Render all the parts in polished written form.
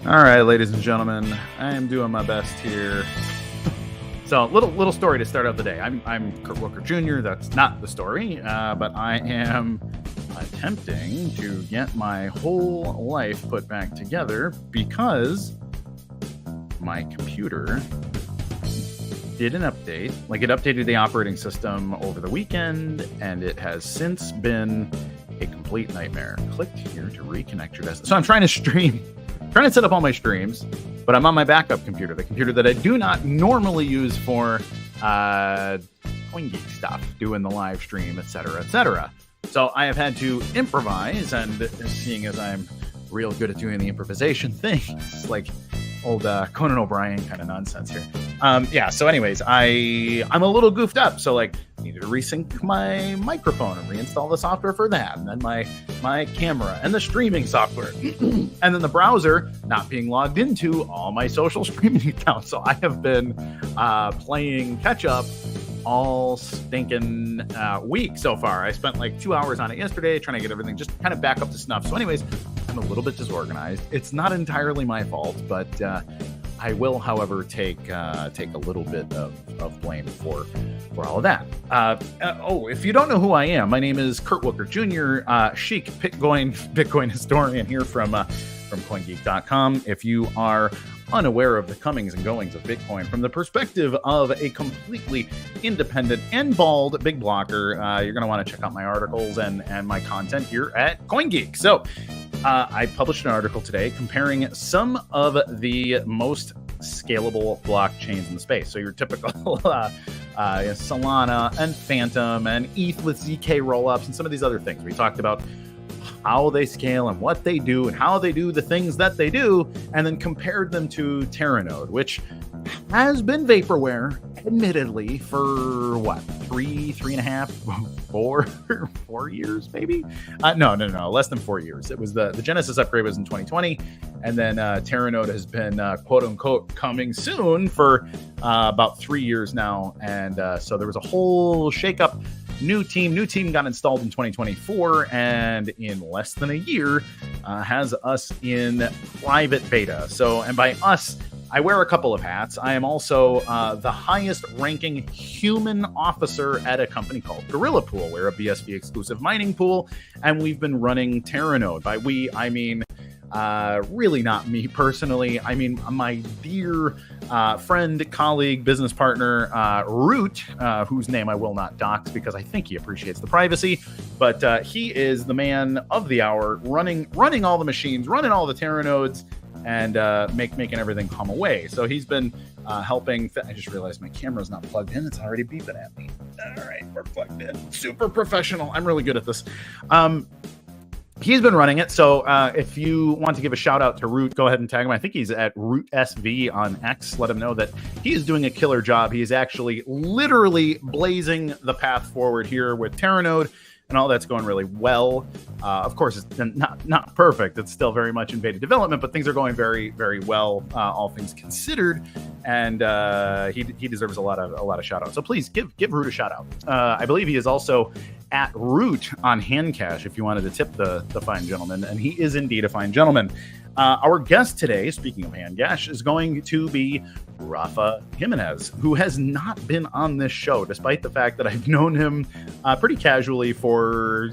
All right, ladies and gentlemen, I am doing my best here. So, little story to start out the day. I'm Kurt Wuckert Jr. That's not the story, but I am attempting to get my whole life put back together because my computer did an update. Like, it updated the operating system over the weekend, and it has since been a complete nightmare. Click here to reconnect your desktop. So I'm trying to set up all my streams, but I'm on my backup computer, the computer that I do not normally use for CoinGeek stuff, doing the live stream, etc., etc. So I have had to improvise, and seeing as I'm real good at doing the improvisation thing, it's like old Conan O'Brien kind of nonsense here. So anyways, I'm a little goofed up, so like needed to resync my microphone and reinstall the software for that, and then my camera and the streaming software, and then the browser not being logged into all my social streaming accounts. So I have been playing catch up all stinking week so far. I spent like 2 hours on it yesterday trying to get everything just kind of back up to snuff. So anyways, I'm a little bit disorganized. It's not entirely my fault, but I will, however, take a little bit of blame for all of that. If you don't know who I am, my name is Kurt Wuckert Jr., chic Bitcoin historian here from CoinGeek.com. If you are unaware of the comings and goings of Bitcoin from the perspective of a completely independent and bald big blocker, you're going to want to check out my articles and my content here at CoinGeek. So I published an article today comparing some of the most scalable blockchains in the space. So your typical Solana and Phantom and ETH with ZK rollups and some of these other things. We talked about how they scale and what they do and how they do the things that they do, and then compared them to Terranode, which has been vaporware, admittedly, for what, 3.5, 4 years, maybe? No, less than 4 years. It was the Genesis upgrade was in 2020, and then Terranode has been quote unquote coming soon for about 3 years now, and so there was a whole shakeup. New team got installed in 2024, and in less than a year has us in private beta. So, and by us, I wear a couple of hats. I am also the highest ranking human officer at a company called Gorilla Pool. We're a BSV exclusive mining pool, and we've been running Terranode. By we, I mean really not me personally. I mean my dear friend, colleague, business partner, Root, whose name I will not dox because I think he appreciates the privacy. But he is the man of the hour, running all the machines, running all the Terranodes, and making everything hum away. So he's been helping. I just realized my camera's not plugged in. It's already beeping at me. All right, we're plugged in. Super professional. I'm really good at this. He's been running it. So if you want to give a shout out to Root, go ahead and tag him. I think he's at RootSV on X. Let him know that he is doing a killer job. He is actually literally blazing the path forward here with Terranode, and all that's going really well. Of course, it's not perfect. It's still very much in beta development, but things are going very, very well, all things considered. And he deserves a lot of shout outs. So please give Root a shout out. I believe he is also at Root on HandCash if you wanted to tip the fine gentleman, and he is indeed a fine gentleman. Our guest today, speaking of HandCash, is going to be Rafa Jiménez, who has not been on this show, despite the fact that I've known him pretty casually for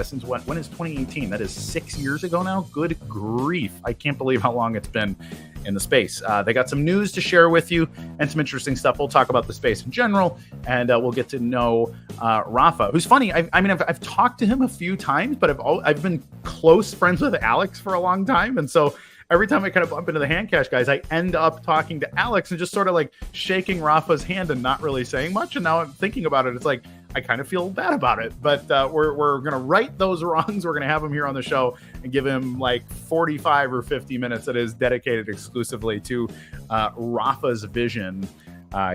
since when is 2018? That is 6 years ago now. Good grief. I can't believe how long it's been in the space. They got some news to share with you and some interesting stuff. We'll talk about the space in general, and we'll get to know Rafa, who's funny. I've talked to him a few times, but I've been close friends with Alex for a long time, and so every time I kind of bump into the HandCash guys, I end up talking to Alex and just sort of like shaking Rafa's hand and not really saying much. And now I'm thinking about it, it's like I kind of feel bad about it, but we're gonna right those wrongs. We're gonna have him here on the show and give him like 45 or 50 minutes that is dedicated exclusively to Rafa's vision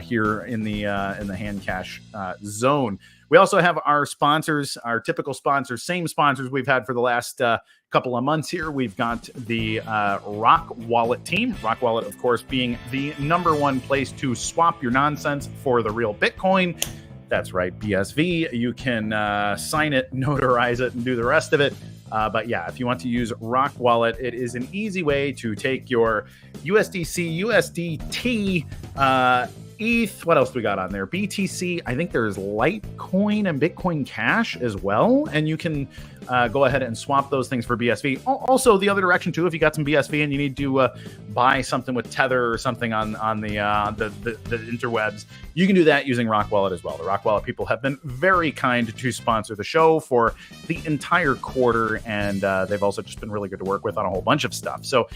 here in the HandCash zone. We also have our sponsors, our typical sponsors, same sponsors we've had for the last couple of months here. We've got the Rock Wallet team. Rock Wallet, of course, being the #1 place to swap your nonsense for the real Bitcoin. That's right, BSV. You can sign it, notarize it, and do the rest of it But yeah, if you want to use Rock Wallet, it is an easy way to take your USDC, USDT, ETH, what else we got on there? BTC, I think there's Litecoin and Bitcoin Cash as well. And you can go ahead and swap those things for BSV. Also, the other direction too, if you got some BSV and you need to buy something with Tether or something on the interwebs, you can do that using Rock Wallet as well. The Rock Wallet people have been very kind to sponsor the show for the entire quarter, and they've also just been really good to work with on a whole bunch of stuff. So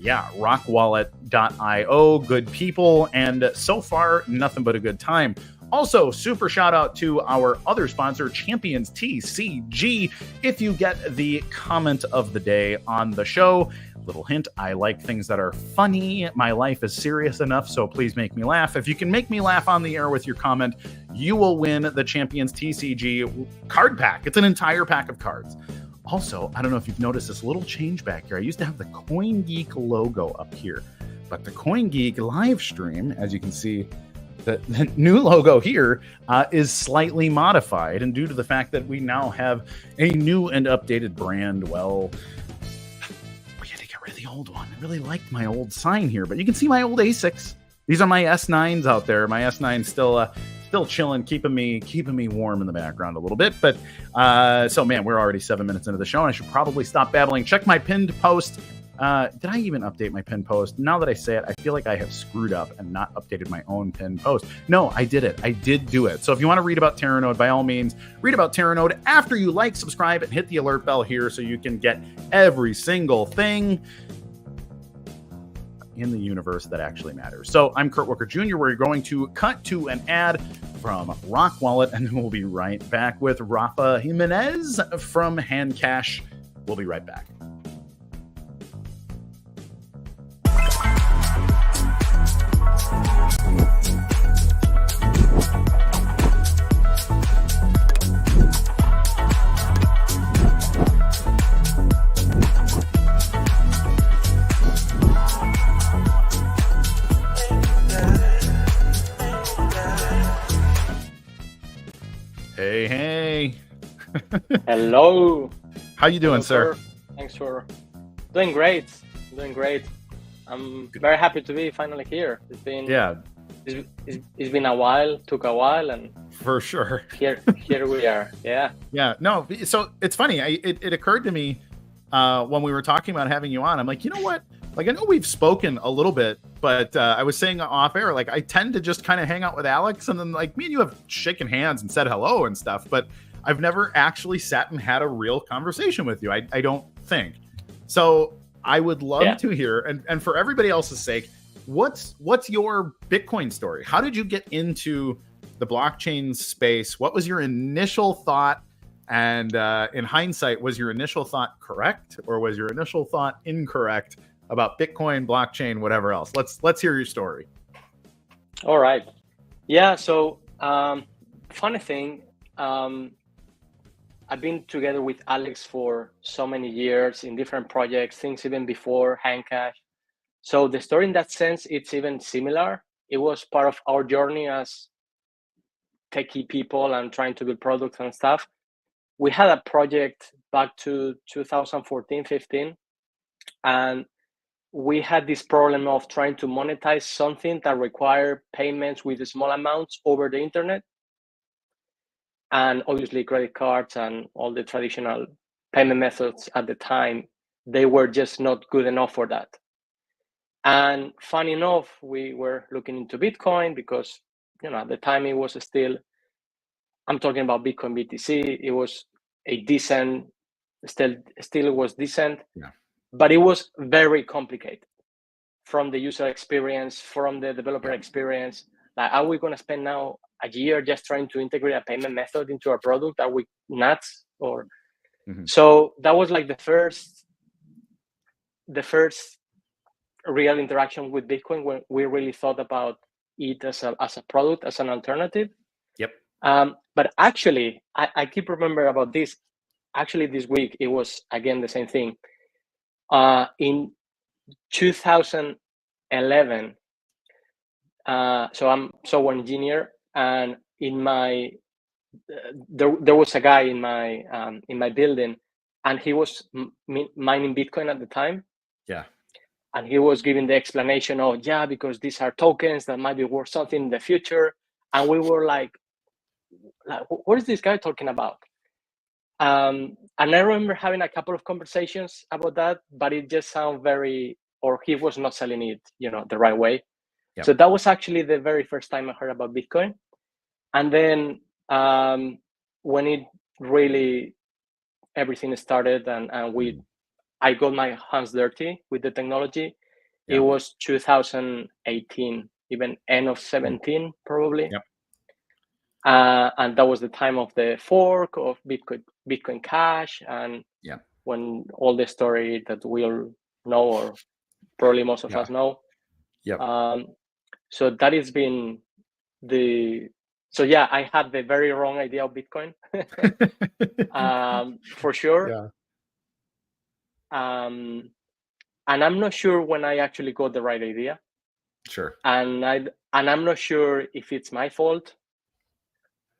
yeah, rockwallet.io, good people, and so far, nothing but a good time. Also, super shout out to our other sponsor, Champions TCG. If you get the comment of the day on the show, little hint, I like things that are funny. My life is serious enough, so please make me laugh. If you can make me laugh on the air with your comment, you will win the Champions TCG card pack. It's an entire pack of cards. Also, I don't know if you've noticed this little change back here. I used to have the CoinGeek logo up here, but the CoinGeek live stream, as you can see, the new logo here is slightly modified. And due to the fact that we now have a new and updated brand, well, we had to get rid of the old one. I really liked my old sign here, but you can see my old ASICs. These are my S9s out there. My S9's still chilling, keeping me warm in the background a little bit. But so man, we're already 7 minutes into the show, and I should probably stop babbling. Check my pinned post. Did I even update my pinned post? Now that I say it, I feel like I have screwed up and not updated my own pinned post. No, I did it. I did do it. So if you want to read about Terranode, by all means, read about Terranode after you like, subscribe, and hit the alert bell here so you can get every single thing in the universe that actually matters. So I'm Kurt Wuckert Jr. We're going to cut to an ad from Rock Wallet, and then we'll be right back with Rafa Jiménez from HandCash. We'll be right back. Hey. Hello. How you doing, sir? Thanks for doing great. I'm very happy to be finally here. It's been a while, took a while, and for sure. Here we are. Yeah. No, so it's funny. It occurred to me when we were talking about having you on. I'm like, you know what? Like, I know we've spoken a little bit, but I was saying off air, like, I tend to just kind of hang out with Alex, and then like me and you have shaken hands and said hello and stuff, but I've never actually sat and had a real conversation with you. I don't think. So I would love to hear, and for everybody else's sake, what's your Bitcoin story? How did you get into the blockchain space? What was your initial thought? And in hindsight, was your initial thought correct, or was your initial thought incorrect about Bitcoin, blockchain, whatever else? Let's hear your story. All right. Yeah. So funny thing, I've been together with Alex for so many years in different projects, things even before HandCash. So the story in that sense, it's even similar. It was part of our journey as techie people and trying to build products and stuff. We had a project back to 2014, 15, and we had this problem of trying to monetize something that required payments with small amounts over the internet. And obviously credit cards and all the traditional payment methods at the time, they were just not good enough for that. And funny enough, we were looking into Bitcoin because, at the time it was still, I'm talking about Bitcoin BTC, it was a decent, still it was decent, but it was very complicated from the user experience, from the developer experience. Like, are we going to spend now a year just trying to integrate a payment method into our product? Are we nuts? Or so that was like the first real interaction with Bitcoin when we really thought about it as a product, as an alternative. Yep. But actually, I keep remembering about this. Actually, this week it was again the same thing. In 2011. So I'm software engineer, and in my there was a guy in my building, and he was mining Bitcoin at the time. Yeah. And he was giving the explanation of, yeah, because these are tokens that might be worth something in the future. And we were like what is this guy talking about? And I remember having a couple of conversations about that, but it just sounded or he was not selling it, the right way. Yep. So that was actually the very first time I heard about Bitcoin. And then when it really, everything started and I got my hands dirty with the technology. Yep. It was 2018, even end of 17, probably. Yep. And that was the time of the fork of Bitcoin Cash, and when all the story that we all know, or probably most of us know. Yep. So that has been I had the very wrong idea of Bitcoin, for sure. Yeah. And I'm not sure when I actually got the right idea. Sure. And I'm not sure if it's my fault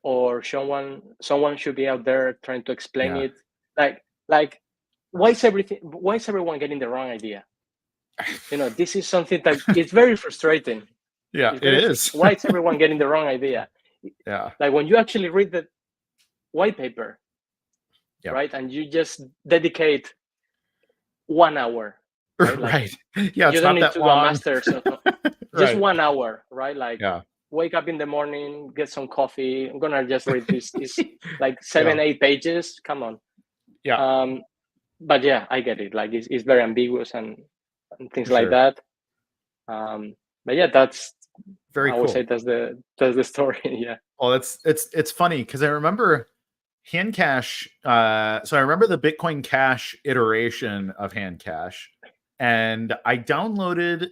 or someone should be out there trying to explain it. Like why is everyone getting the wrong idea? This is something that it's very frustrating. Yeah, it is. Why is everyone getting the wrong idea? Yeah. Like when you actually read the white paper, right? And you just dedicate 1 hour. Right. Right. Yeah. You don't need to do a master's. Just 1 hour, right? Like wake up in the morning, get some coffee. I'm gonna just read this. It's like 7-8 pages. Come on. Yeah. But yeah, I get it. Like it's very ambiguous and things like that. But yeah, that's very cool. I would say that's the story. Yeah. Oh, it's funny because I remember HandCash. So I remember the Bitcoin Cash iteration of HandCash, and I downloaded.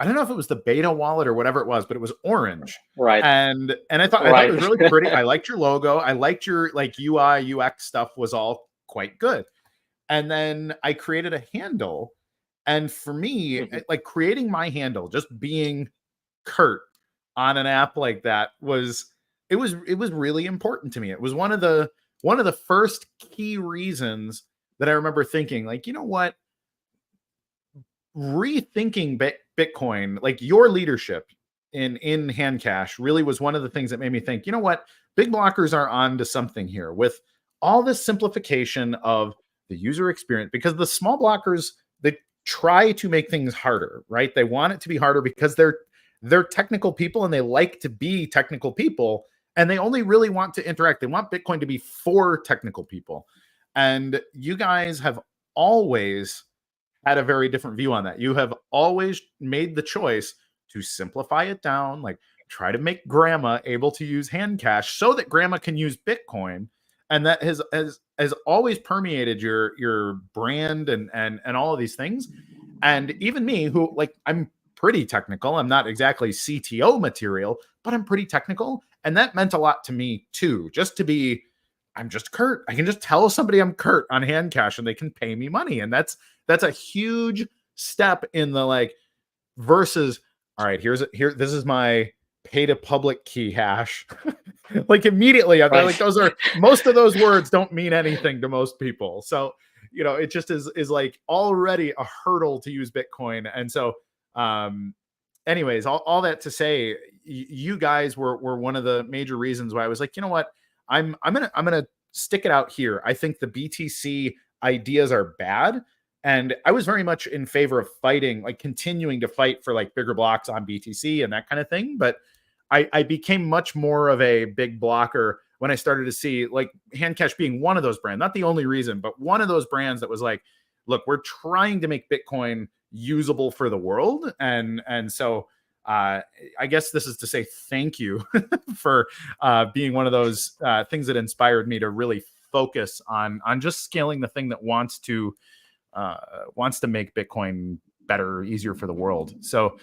I don't know if it was the beta wallet or whatever it was, but it was orange. Right. And I thought it was really pretty. I liked your logo. I liked your UI, UX stuff was all quite good. And then I created a handle. And for me, like creating my handle, just being Kurt on an app like that was really important to me. It was one of the first key reasons that I remember thinking, like, you know what? Rethinking Bitcoin, like your leadership in HandCash really was one of the things that made me think, you know what, big blockers are on to something here with all this simplification of the user experience, because the small blockers, they try to make things harder, right? They want it to be harder because they're technical people and they like to be technical people, and they only really want to interact. They want Bitcoin to be for technical people. And you guys have always had a very different view on that. You have always made the choice to simplify it down, like try to make grandma able to use HandCash so that grandma can use Bitcoin. And that has always permeated your brand and all of these things. And even me, who, like, I'm pretty technical. I'm not exactly CTO material, but I'm pretty technical. And that meant a lot to me too, just to be, I'm just Kurt. I can just tell somebody I'm Kurt on HandCash and they can pay me money. And that's a huge step in the, like, versus, all right, this is my pay to public key hash. Like immediately I feel like most of those words don't mean anything to most people. So, it just is like already a hurdle to use Bitcoin. And so, anyways, all that to say, you guys were one of the major reasons why I was like, you know what, I'm gonna stick it out here. I think the BTC ideas are bad, and I was very much in favor of fighting, like continuing to fight for like bigger blocks on BTC and that kind of thing. But I became much more of a big blocker when I started to see, like, HandCash being one of those brands, not the only reason, but one of those brands that was like, look, we're trying to make Bitcoin usable for the world. And so I guess this is to say thank you for being one of those things that inspired me to really focus on just scaling the thing that wants to make Bitcoin better, easier for the world. So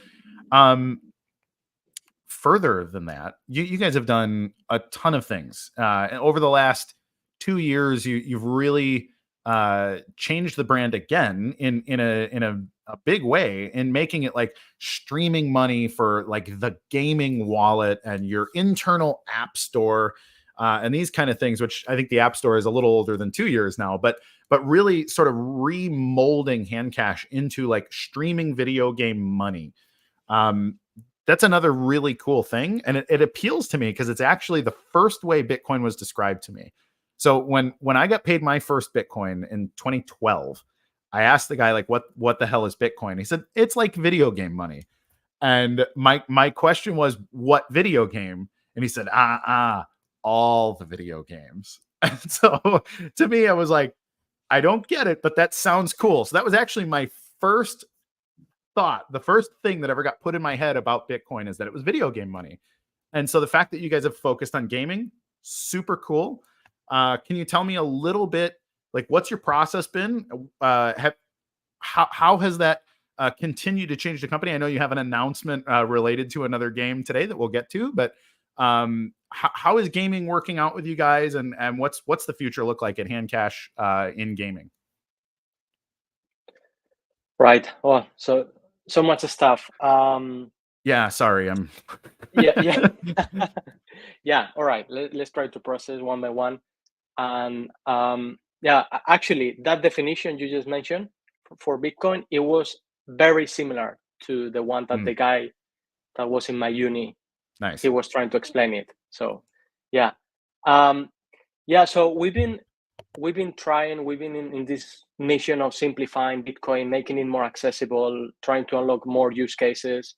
further than that, you guys have done a ton of things. And over the last 2 years, you've really changed the brand again in a big way, in making it like streaming money for like the gaming wallet and your internal app store and these kind of things, which I think the app store is a little older than 2 years now, but but really sort of remolding HandCash into like streaming video game money. That's another really cool thing. And it appeals to me because it's actually the first way Bitcoin was described to me. So when I got paid my first Bitcoin in 2012, I asked the guy, like, what the hell is Bitcoin? He said, it's like video game money. And my question was, what video game? And he said, all the video games. And so to me, I was like, I don't get it, but that sounds cool. So that was actually my first thought. The first thing that ever got put in my head about Bitcoin is that it was video game money. And so the fact that you guys have focused on gaming, super cool. Can you tell me a little bit, like, what's your process been? How has that continued to change the company? I know you have an announcement related to another game today that we'll get to, but how is gaming working out with you guys, and what's the future look like at HandCash in gaming? Right. Oh, so much stuff. Yeah, sorry. Yeah. Yeah. All right. Let's try to process one by one. And yeah, actually, that definition you just mentioned for Bitcoin, it was very similar to the one that the guy that was in my uni, nice, he was trying to explain it. So yeah, yeah. So we've been in this mission of simplifying Bitcoin, making it more accessible, trying to unlock more use cases.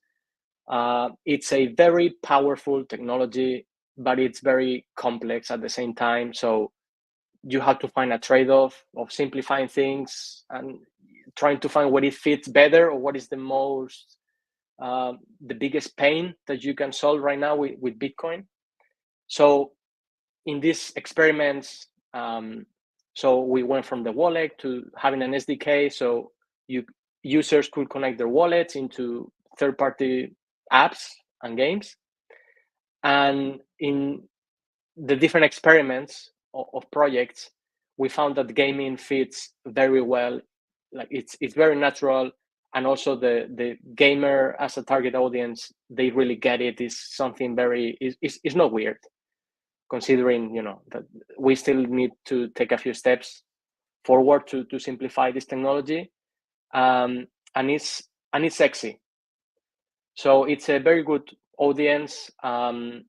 It's a very powerful technology, but it's very complex at the same time. So you have to find a trade-off of simplifying things and trying to find what it fits better, or what is the most the biggest pain that you can solve right now with Bitcoin. So in these experiments, so we went from the wallet to having an SDK, so users could connect their wallets into third-party apps and games. And in the different experiments of projects, we found that gaming fits very well. Like it's very natural, and also the gamer as a target audience, they really get it. It's something very, it's not weird, considering, you know, that we still need to take a few steps forward to simplify this technology. And it's sexy. So it's a very good audience. And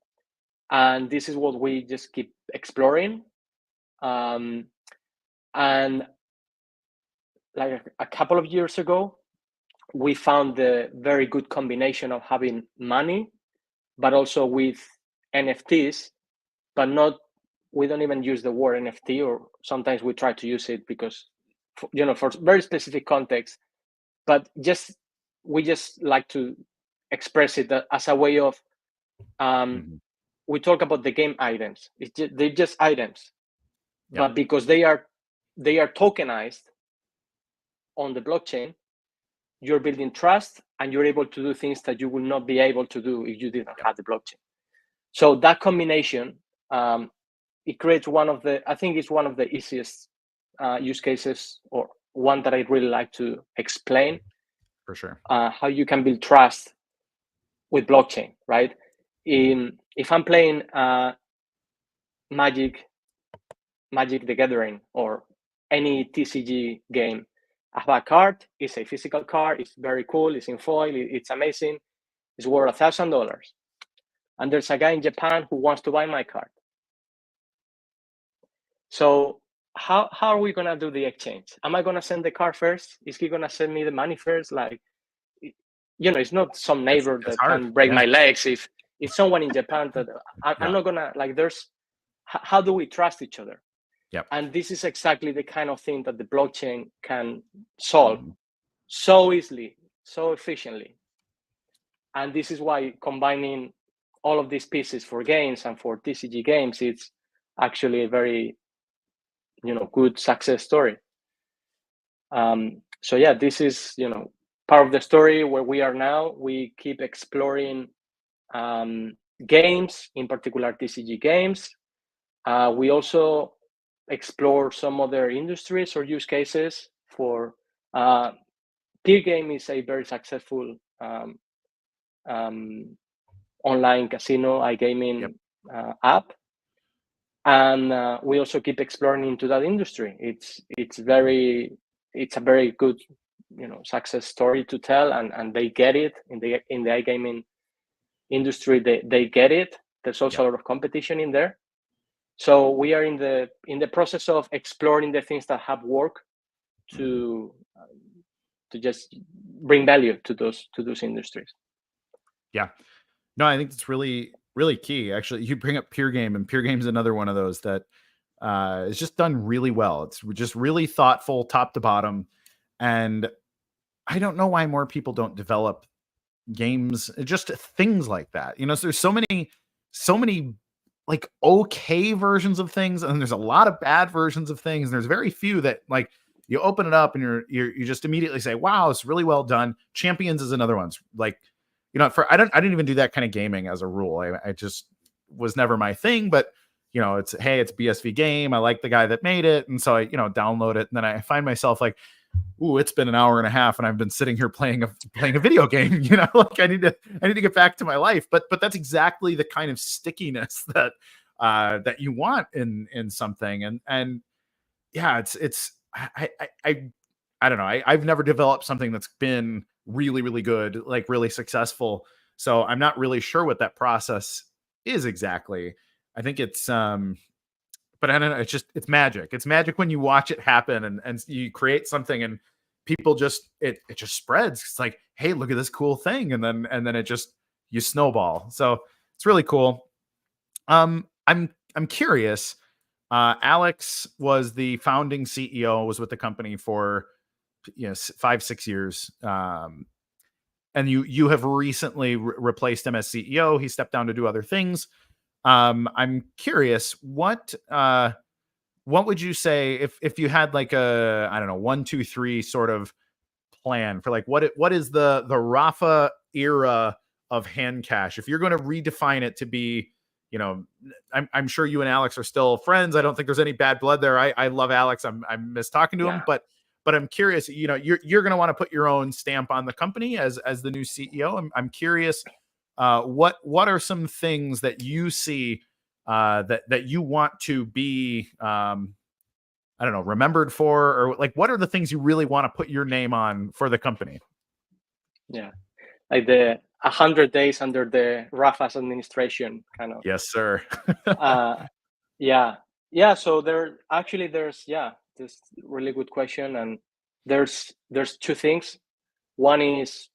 this is what we just keep exploring. And like a couple of years ago, we found the very good combination of having money, but also with NFTs, but not, we don't even use the word NFT, or sometimes we try to use it because, you know, for very specific context, but we just like to express it as a way of, we talk about the game items. They're just items, but because they are tokenized on the blockchain, you're building trust, and you're able to do things that you would not be able to do if you didn't have the blockchain. So that combination, it creates I think it's one of the easiest use cases, or one that I really like to explain. For sure. How you can build trust with blockchain, right? If I'm playing Magic the Gathering, or any TCG game, I have a card. It's a physical card. It's very cool. It's in foil. It's amazing. It's worth $1,000. And there's a guy in Japan who wants to buy my card. So how are we gonna do the exchange? Am I gonna send the card first? Is he gonna send me the money first? Like, you know, it's not some neighbor that can break my legs. If it's someone in Japan that I'm not gonna, like, how do we trust each other? And this is exactly the kind of thing that the blockchain can solve so easily, so efficiently. And this is why combining all of these pieces for games and for TCG games, it's actually a very, you know, good success story. So yeah, this is, you know, part of the story where we are now. We keep exploring games, in particular TCG games. We also explore some other industries or use cases. For Peer Game is a very successful online casino iGaming app, And we also keep exploring into that industry. It's a very good, success story to tell, and they get it in the iGaming industry. They get it. There's also a lot of competition in there. So we are in the process of exploring the things that have worked to just bring value to those industries. Yeah. No, I think it's really, really key. Actually, you bring up Pure Game, and Pure Game's another one of those that is just done really well. It's just really thoughtful, top to bottom. And I don't know why more people don't develop games, just things like that. So there's so many like okay versions of things, and there's a lot of bad versions of things. And there's very few that like you open it up and you just immediately say, wow, it's really well done. Champions is another one. It's like, I didn't even do that kind of gaming as a rule. I just was never my thing, but it's BSV game. I like the guy that made it. And so I, download it. And then I find myself like, ooh, it's been an hour and a half and I've been sitting here playing a video game, like I need to get back to my life. But that's exactly the kind of stickiness that you want in something. And yeah, I don't know. I've never developed something that's been really, really good, like really successful. So I'm not really sure what that process is exactly. I think it's, but I don't know. It's magic. It's magic when you watch it happen and you create something and people just, it just spreads. It's like, hey, look at this cool thing. And then it just, you snowball. So it's really cool. I'm curious. Alex was the founding CEO, was with the company for 5-6 years. And you have recently replaced him as CEO. He stepped down to do other things. I'm curious, what would you say if you had like a, I don't know, 1, 2, 3 sort of plan for like what is the Rafa era of HandCash? If you're going to redefine it to be, I'm sure you and Alex are still friends. I don't think there's any bad blood there. I love Alex. I miss talking to him, but I'm curious, you're going to want to put your own stamp on the company as the new CEO. I'm curious, what are some things that you see that you want to be, I don't know, remembered for, or like, what are the things you really want to put your name on for the company? Yeah. Like the 100 days under the Rafa's administration kind of. Yes, sir. Yeah. So there's this really good question. And there's 2 things. One is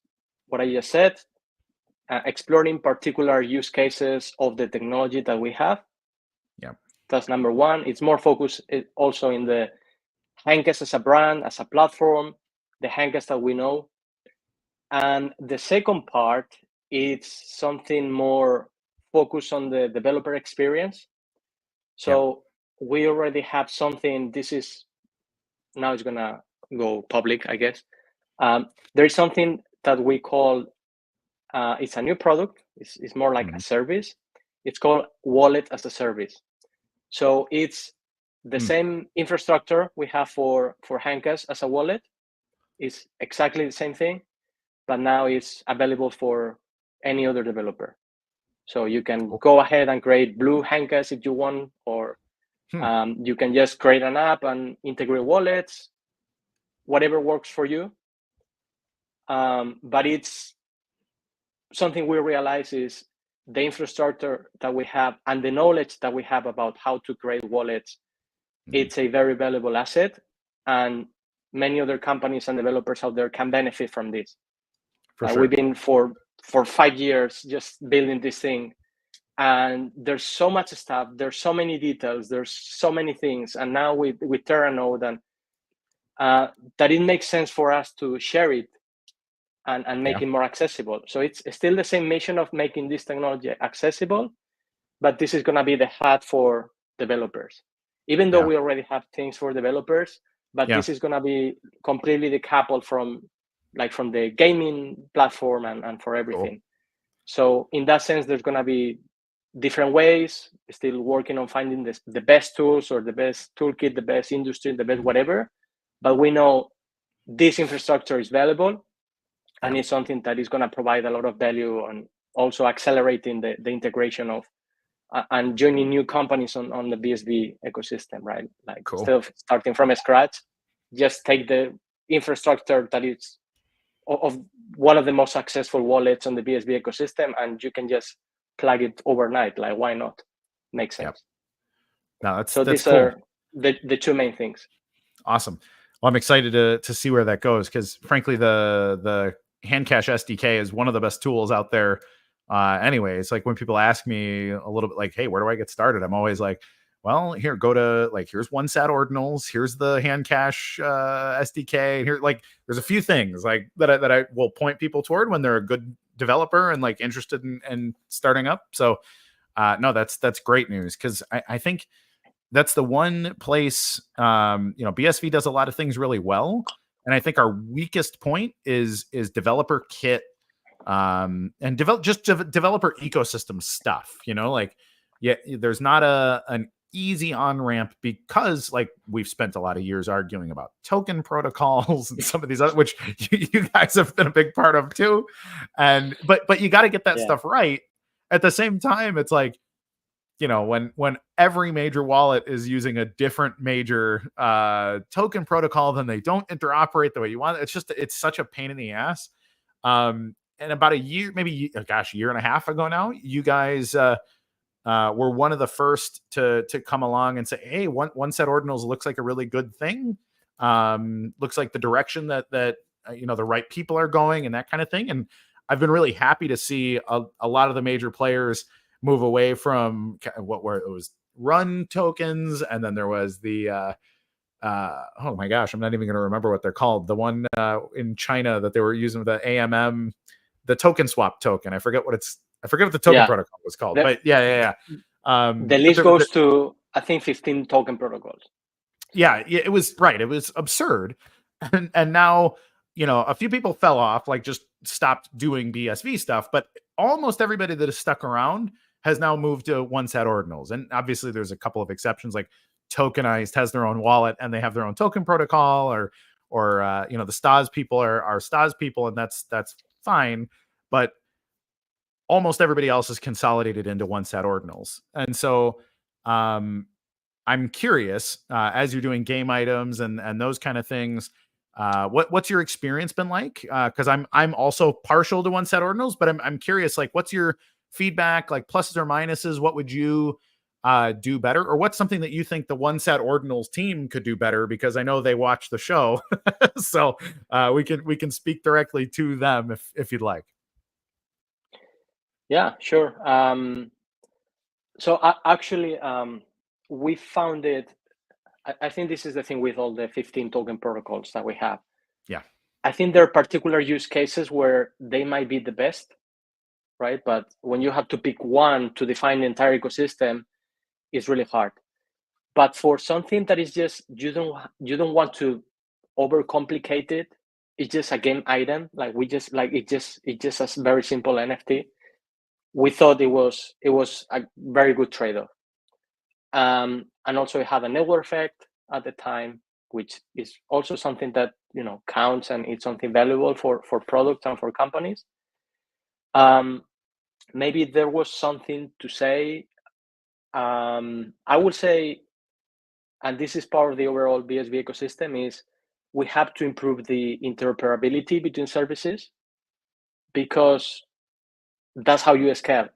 what I just said, exploring particular use cases of the technology that we have. Yeah. That's number one. It's more focused also in the HandCash as a brand, as a platform, the HandCash that we know. And the second part, it's something more focused on the developer experience. So we already have something. Now it's gonna go public, I guess. There is something that we call, it's a new product. It's more like a service. It's called Wallet as a Service. So it's the same infrastructure we have for HandCash as a wallet. It's exactly the same thing, but now it's available for any other developer. So you can go ahead and create Blue HandCash if you want, or you can just create an app and integrate wallets, whatever works for you. But it's something we realize is the infrastructure that we have and the knowledge that we have about how to create wallets. It's a very valuable asset, and many other companies and developers out there can benefit from this. Sure. We've been for 5 years just building this thing, and there's so much stuff, there's so many details, there's so many things, and now with Terranode, and that it makes sense for us to share it and make it more accessible. So it's still the same mission of making this technology accessible, but this is going to be the hub for developers, even though we already have things for developers, but this is going to be completely decoupled from the gaming platform and for everything. Cool. So in that sense, there's going to be different ways, still working on finding the best tools or the best toolkit, the best industry, the best whatever, but we know this infrastructure is valuable, and it's something that is going to provide a lot of value on also accelerating the integration of and joining new companies on the BSV ecosystem, right? Like Cool. instead of starting from scratch, just take the infrastructure that is of one of the most successful wallets on the BSV ecosystem, and you can just plug it overnight. Like, why not? Makes sense. Yep. No, So that's these cool. are the two main things. Awesome. Well, I'm excited to see where that goes, because frankly, the HandCash SDK is one of the best tools out there. Anyway, it's like when people ask me a little bit like, hey, where do I get started? I'm always like, well, here, go to like, here's one sat ordinals, here's the HandCash SDK. Here, like, there's a few things like that I will point people toward when they're a good developer and like interested in starting up. So no, that's great news, because I think that's the one place, BSV does a lot of things really well, and I think our weakest point is developer kit, and developer ecosystem stuff. Like, yeah, there's not an easy on ramp, because like we've spent a lot of years arguing about token protocols and some of these other, which you guys have been a big part of too, and but you got to get that stuff right. At the same time, it's like, when every major wallet is using a different major token protocol, then they don't interoperate the way you want. It's such a pain in the ass. And about a year, maybe, year and a half ago now, you guys were one of the first to come along and say, hey, one set ordinals looks like a really good thing. Looks like the direction that the right people are going, and that kind of thing. And I've been really happy to see a lot of the major players move away from it was run tokens, and then there was the oh my gosh, I'm not even going to remember what they're called. The one in China that they were using, the AMM, the token swap token. I forget what the token protocol was called. But yeah. The list goes to, I think, 15 token protocols. Yeah, it was right. It was absurd, and now a few people fell off, like just stopped doing BSV stuff. But almost everybody that is stuck around has now moved to one sat ordinals, and obviously there's a couple of exceptions, like Tokenized has their own wallet and they have their own token protocol, or the Stas people are Stas people, and that's fine. But almost everybody else is consolidated into one sat ordinals, and so I'm curious, as you're doing game items and those kind of things, what's your experience been like? Because I'm also partial to one sat ordinals, but I'm curious, like, what's your feedback, like pluses or minuses? What would you do better, or what's something that you think the one sat ordinals team could do better? Because I know they watch the show, so we can speak directly to them if you'd like. Yeah, sure. So actually, we found it. I think this is the thing with all the 15 token protocols that we have. Yeah. I think there are particular use cases where they might be the best, right? But when you have to pick one to define the entire ecosystem, it's really hard. But for something that is just, you don't want to overcomplicate it, it's just a game item. Like it just a very simple NFT. We thought it was a very good trade-off. And also it had a network effect at the time, which is also something that counts, and it's something valuable for products and for companies. Maybe there was something to say. I would say, and this is part of the overall BSV ecosystem, is we have to improve the interoperability between services, because that's how you scale.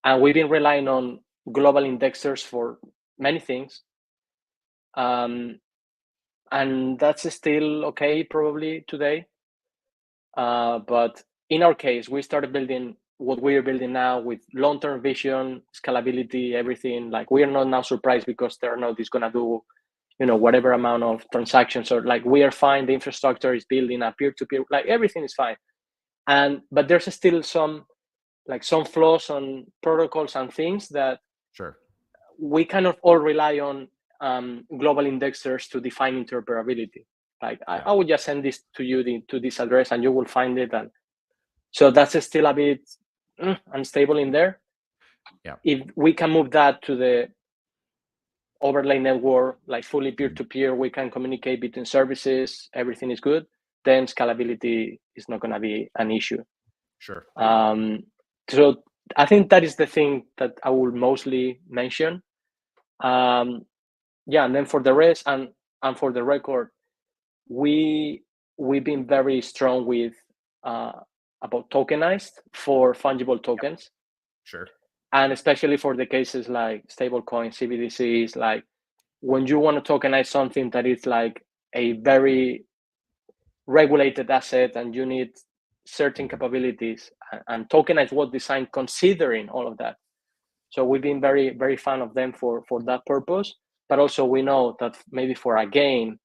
And we've been relying on global indexers for many things. And that's still okay probably today. But in our case, we started building what we're building now with long-term vision, scalability, everything. Like, we are not now surprised because Terranode is going to do, whatever amount of transactions, or like, we are fine. The infrastructure is building a peer-to-peer, like everything is fine. But there's still some flaws on protocols and things that Sure. we kind of all rely on global indexers to define interoperability. Like, I would just send this to you to this address and you will find it. And so that's still a bit unstable in there. Yeah. If we can move that to the overlay network, like fully peer-to-peer, we can communicate between services, everything is good, then scalability is not going to be an issue. Sure. So I think that is the thing that I will mostly mention. And then for the rest, and for the record, we've been very strong with about tokenized for fungible tokens. Sure. And especially for the cases like stablecoin, CBDCs, like when you want to tokenize something that is like a very regulated asset and you need certain capabilities, and tokenize was designed considering all of that. So we've been very, very fan of them for that purpose. But also we know that maybe for a game,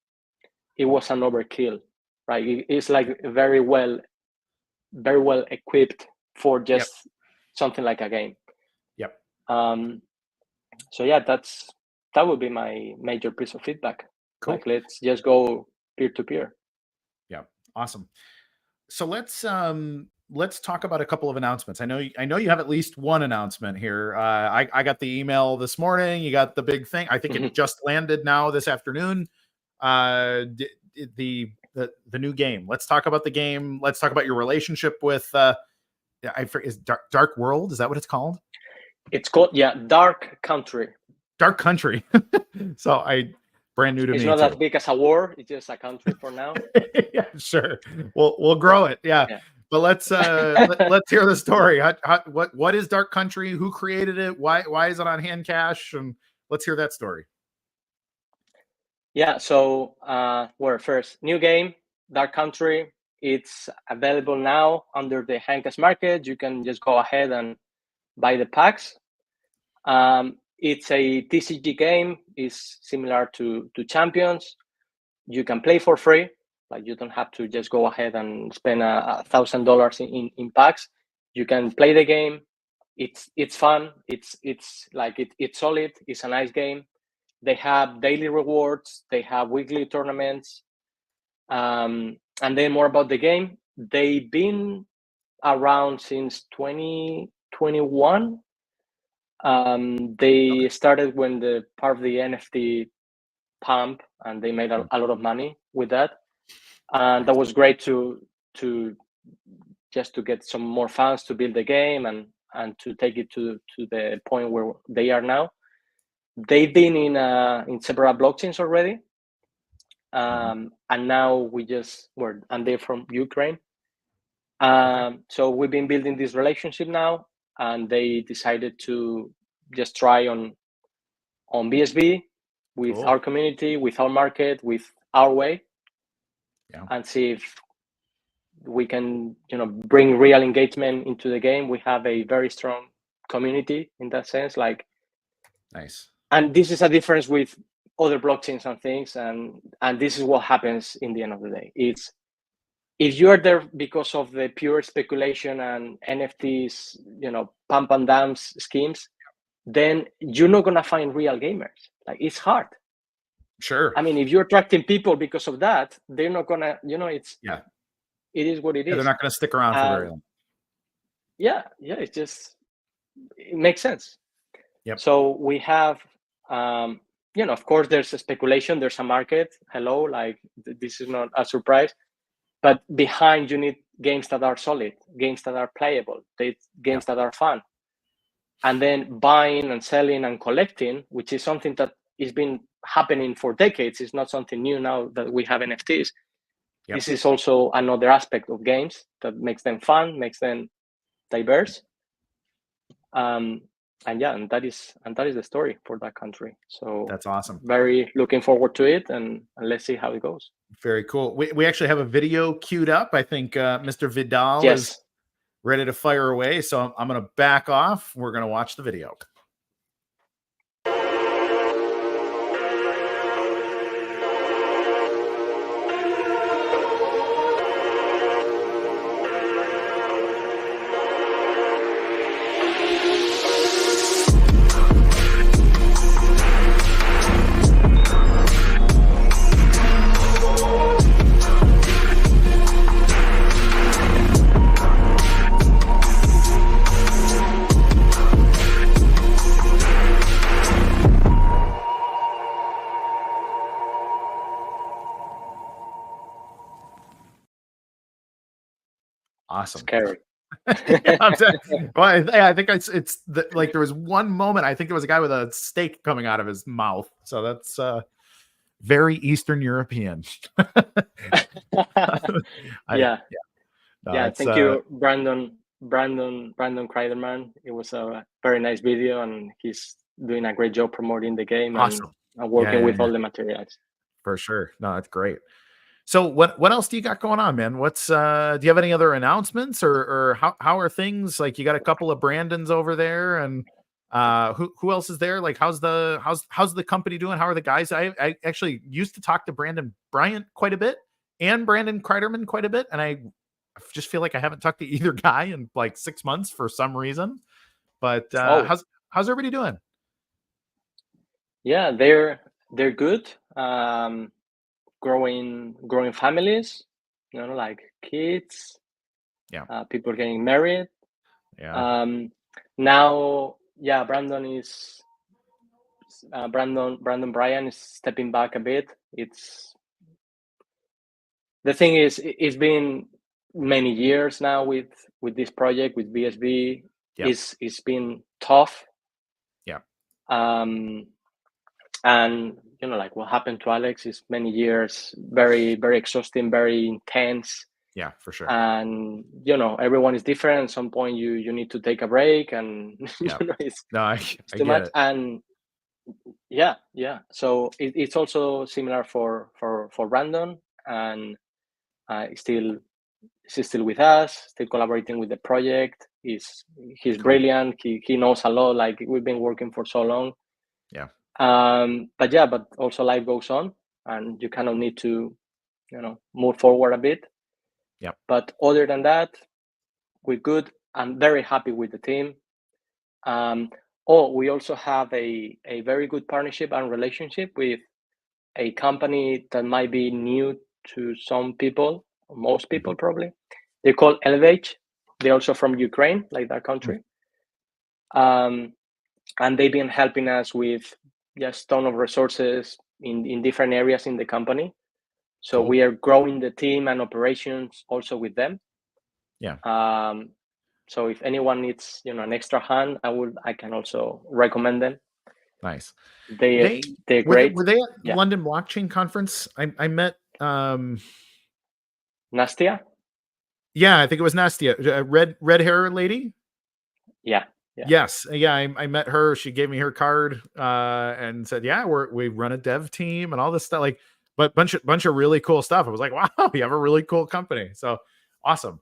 it was an overkill, right? It's like very well equipped for just something like a game. Yep. So yeah, that would be my major piece of feedback. Cool. Like, let's just go peer to peer. Yeah, awesome. So let's talk about a couple of announcements. I know you have at least one announcement here. I got the email this morning. You got the big thing. I think it just landed now this afternoon. The new game. Let's talk about the game. Let's talk about your relationship with is Dark World. Is that what it's called? It's called Dark Country. Dark Country. So brand new to me. It's not as big as a war. It's just a country for now. Yeah, sure. We'll grow it. Yeah. But let's let's hear the story. What is Dark Country? Who created it? Why is it on HandCash? And let's hear that story. Yeah. So first new game, Dark Country. It's available now under the HandCash market. You can just go ahead and buy the packs. It's a TCG game. It's similar to Champions. You can play for free. Like, you don't have to just go ahead and spend $1,000 in packs. You can play the game. It's fun. It's solid. It's a nice game. They have daily rewards. They have weekly tournaments. And then more about the game. They've been around since 2021. They started when the part of the NFT pump, and they made a lot of money with that. And that was great to just to get some more fans to build the game and to take it to the point where they are now. They've been in several blockchains already. And now and they're from Ukraine. So we've been building this relationship now, and they decided to just try on BSV with our community, with our market, with our way, and see if we can, bring real engagement into the game. We have a very strong community in that sense. Like, nice. And this is a difference with other blockchains and things, and this is what happens in the end of the day. It's, if you are there because of the pure speculation and NFTs, pump and dump schemes, then you're not gonna find real gamers. Like, it's hard. Sure. I mean, if you're attracting people because of that, they're not gonna, it is what it is. They're not gonna stick around for very long. It makes sense. Yep. So we have, of course, there's a speculation, there's a market. Hello, like, this is not a surprise. But behind, you need games that are solid, games that are playable, games that are fun. And then buying and selling and collecting, which is something that has been happening for decades. It's not something new now that we have NFTs. Yep. This is also another aspect of games that makes them fun, makes them diverse. And that is the story for that country. So that's awesome. Very looking forward to it, and let's see how it goes. Very cool. We actually have a video queued up. I think Mr. Vidal is ready to fire away. So I'm going to back off. We're going to watch the video. Awesome. Scary. I think it's like there was one moment. I think there was a guy with a steak coming out of his mouth. So that's very Eastern European. Yeah. No, Thank you, Brandon Kreiderman. It was a very nice video, and he's doing a great job promoting the game awesome. and working with all the materials. For sure. No, that's great. So what else do you got going on, man? What's do you have any other announcements or how are things? Like you got a couple of Brandons over there, and who else is there? Like how's the company doing? How are the guys? I actually used to talk to Brandon Bryant quite a bit and Brandon Kreiderman quite a bit, and I just feel like I haven't talked to either guy in like 6 months for some reason. But how's everybody doing? Yeah, they're good. Growing families, like kids. Yeah. People getting married. Yeah. Now, Brandon Bryan is stepping back a bit. The thing is, it's been many years now with this project with BSV. Yep. It's been tough. Yeah. And like what happened to Alex is many years, very, very exhausting, very intense. Yeah, for sure. And everyone is different. At some point you need to take a break, and it's too much. It. And so it's also similar for Brandon, and he's still with us, still collaborating with the project. He's cool. Brilliant. He knows a lot. Like we've been working for so long. Yeah. But also life goes on, and you kind of need to move forward a bit. Yeah. But other than that, we're good. I'm very happy with the team. We also have a very good partnership and relationship with a company that might be new to some people, most people probably. They're called Elevate. They're also from Ukraine, like that country. And they've been helping us with just ton of resources in different areas in the company. So we are growing the team and operations also with them. Yeah. So if anyone needs, an extra hand, I can also recommend them. Nice. They're great. Were they at London Blockchain Conference? I met Nastia. Yeah, I think it was Nastia, red hair lady. Yeah. Yes. Yeah. I met her. She gave me her card and said, "Yeah, we run a dev team and all this stuff." Like, but bunch of really cool stuff. I was like, "Wow, you have a really cool company." So awesome.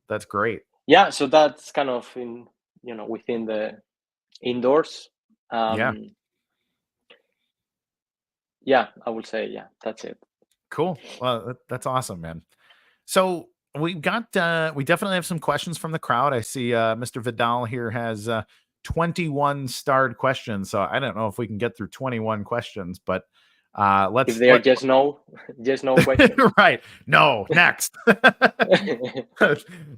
That's great. Yeah. So that's kind of in within the indoors. Yeah, I would say that's it. Cool. Well, that's awesome, man. So we definitely have some questions from the crowd. I see Mr. Vidal here has 21 starred questions. So I don't know if we can get through 21 questions, but let's. If they are just no questions. Right. No, next.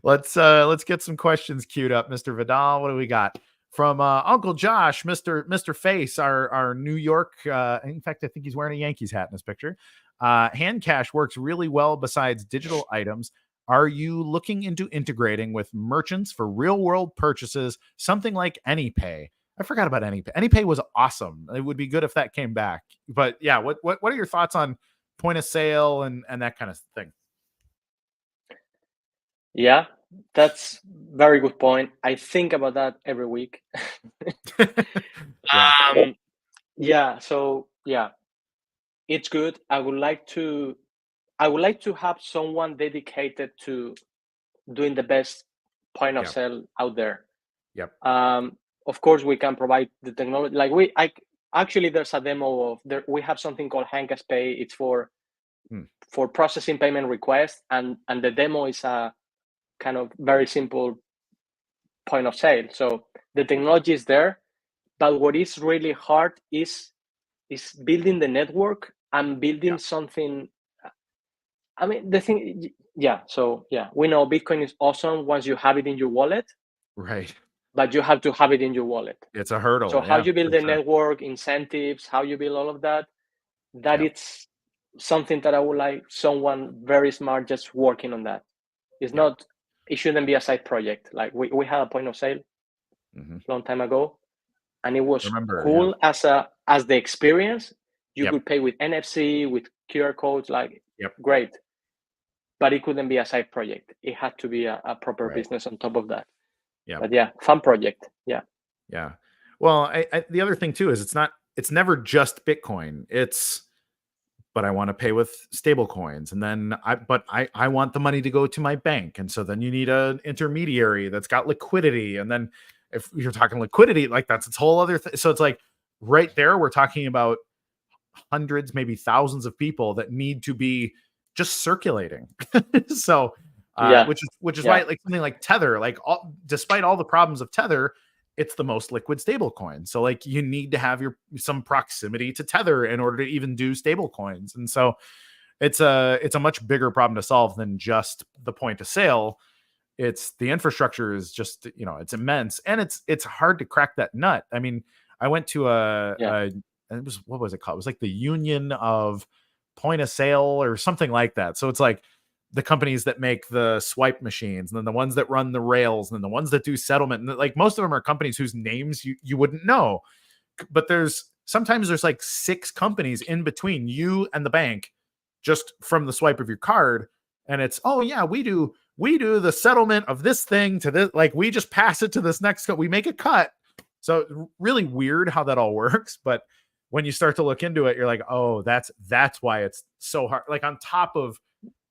Let's get some questions queued up. Mr. Vidal, what do we got? From Uncle Josh, Mr. Face, our New York. In fact, I think he's wearing a Yankees hat in this picture. HandCash works really well besides digital items. Are you looking into integrating with merchants for real world purchases, something like AnyPay? I forgot about AnyPay. AnyPay was awesome. It would be good if that came back. But yeah, what are your thoughts on point of sale and that kind of thing? Yeah, that's very good point. I think about that every week. It's good. I would like to have someone dedicated to doing the best point of sale out there. Yep. Of course, we can provide the technology. Like actually, there's a demo of there. We have something called HandCash Pay. It's for processing payment requests, and the demo is a kind of very simple point of sale. So the technology is there, but what is really hard is building the network and building something. I mean, the thing, we know Bitcoin is awesome once you have it in your wallet. Right. But you have to have it in your wallet. It's a hurdle. So how you build the network, incentives, how you build all of that, it's something that I would like someone very smart just working on that. It's not it shouldn't be a side project. Like we had a point of sale long time ago, and it was cool as the experience. You could pay with NFC, with QR codes, like great. But it couldn't be a side project. It had to be a proper business on top of that. Yeah. But yeah, fun project. Yeah. Yeah. Well, the other thing too is it's never just Bitcoin. But I want to pay with stable coins. And then I want the money to go to my bank. And so then you need an intermediary that's got liquidity. And then if you're talking liquidity, like that's its whole other thing. So it's like right there, we're talking about hundreds, maybe thousands of people that need to be just circulating. So, which is why like something like Tether, like despite all the problems of Tether, it's the most liquid stable coin. So like you need to have some proximity to Tether in order to even do stable coins. And so it's a much bigger problem to solve than just the point of sale. It's the infrastructure is just, it's immense, and it's hard to crack that nut. I mean, I went to what was it called? It was like the Union of Point of Sale or something like that. So it's like the companies that make the swipe machines, and then the ones that run the rails, and then the ones that do settlement. And like most of them are companies whose names you wouldn't know. But sometimes there's like 6 companies in between you and the bank just from the swipe of your card. And it's, oh yeah, we do the settlement of this thing to this, like we just pass it to this next we make a cut. So really weird how that all works. But when you start to look into it, you're like, oh, that's why it's so hard. Like on top of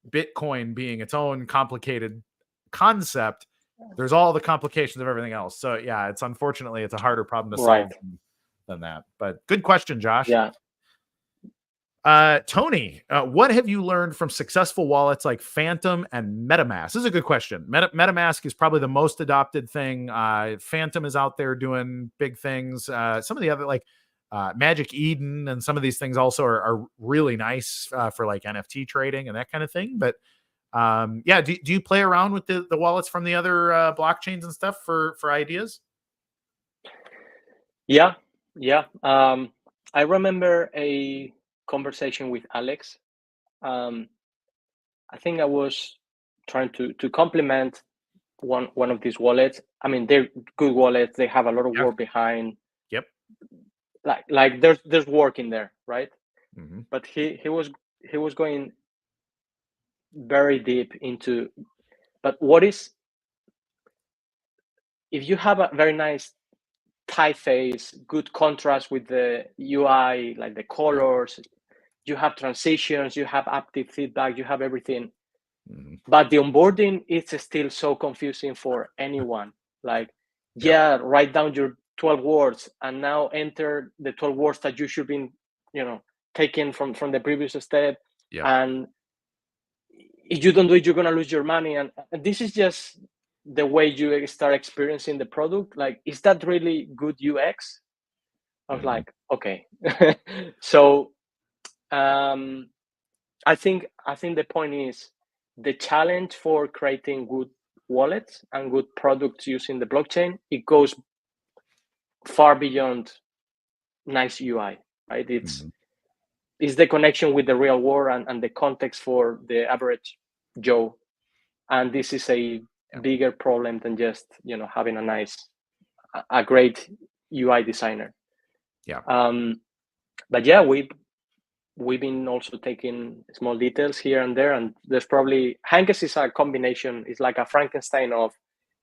Bitcoin being its own complicated concept, there's all the complications of everything else. So yeah, unfortunately it's a harder problem to solve than that. But good question, Josh. Yeah. Tony, what have you learned from successful wallets like Phantom and Metamask? This is a good question. Metamask is probably the most adopted thing. Phantom is out there doing big things. Some of the other like Magic Eden and some of these things also are really nice for like NFT trading and that kind of thing. But do you play around with the wallets from the other blockchains and stuff for ideas? Yeah. I remember a conversation with Alex. I think I was trying to complement one of these wallets. I mean, they're good wallets. They have a lot of work behind. Yep. Like there's work in there, right? Mm-hmm. But he was going very deep into. But what is if you have a very nice typeface, good contrast with the UI, like the colors, you have transitions, you have active feedback, you have everything. Mm-hmm. But the onboarding is still so confusing for anyone. Like, write down your 12 words and now enter the 12 words that you should be, taken from the previous step. Yeah. And if you don't do it, you're going to lose your money. And this is just the way you start experiencing the product. Like, is that really good UX? I was like, okay. So I think the point is the challenge for creating good wallets and good products using the blockchain, it goes far beyond nice UI, right? It's the connection with the real world and the context for the average Joe. And this is a bigger problem than just, having a great UI designer. Yeah. But yeah, we've been also taking small details here and there, and there's probably HandCash is a combination. It's like a Frankenstein of